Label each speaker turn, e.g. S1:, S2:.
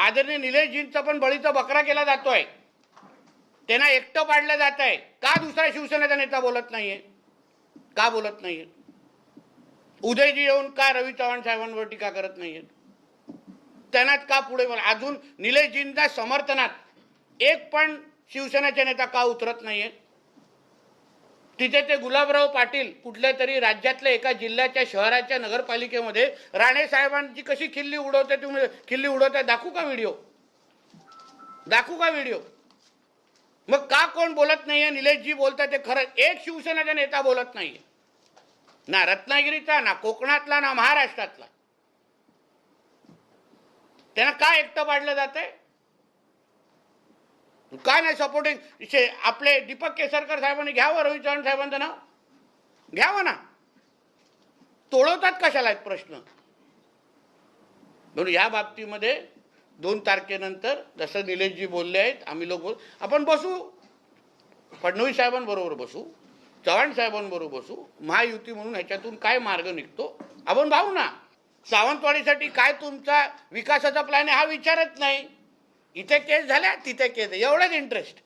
S1: आदरणीय निलेशजींचा पण बळीचा बकरा केला जातोय, त्यांना एकटं पाडलं जात आहे. का दुसरा शिवसेनेचा नेता बोलत नाहीये? का बोलत नाहीये? उदयजी येऊन का रवी चव्हाण साहेबांवर टीका करत नाहीयेत? त्यांना का पुढे अजून निलेशजींच्या समर्थनात एक पण शिवसेनेचे नेता का उतरत नाहीये? तिथे ते गुलाबराव पाटील कुठल्या तरी राज्यातल्या एका जिल्ह्याच्या शहराच्या नगरपालिकेमध्ये राणे साहेबांची कशी खिल्ली उडवते, तुम्ही खिल्ली उडवताय, दाखवू का व्हिडिओ? दाखवू का व्हिडिओ? मग का कोण बोलत नाहीये? निलेशजी बोलतात ते खरं, एक शिवसेनेचा नेता बोलत नाहीये, ना रत्नागिरीचा, ना कोकणातला, ना महाराष्ट्रातला. त्यांना का एकटं पाडलं जातंय? का नाही सपोर्टिंग? आपले दीपक केसरकर साहेबांनी घ्यावं, रवी चव्हाण साहेबांचं नाव घ्यावं ना. तोडवतात कशाला एक प्रश्न. म्हणून या बाबतीमध्ये 2 तारखेनंतर जसं निलेशजी बोलले आहेत, आम्ही लोक आपण बसू, फडणवीस साहेबांबरोबर बसू, चव्हाण साहेबांबरोबर बसू, महायुती म्हणून ह्याच्यातून काय मार्ग निघतो आपण पाहू ना. सावंतवाडीसाठी काय तुमचा विकासाचा प्लॅन आहे हा विचारत नाही. इथे केस झाल्या, तिथे केस, एवढंच इंटरेस्ट.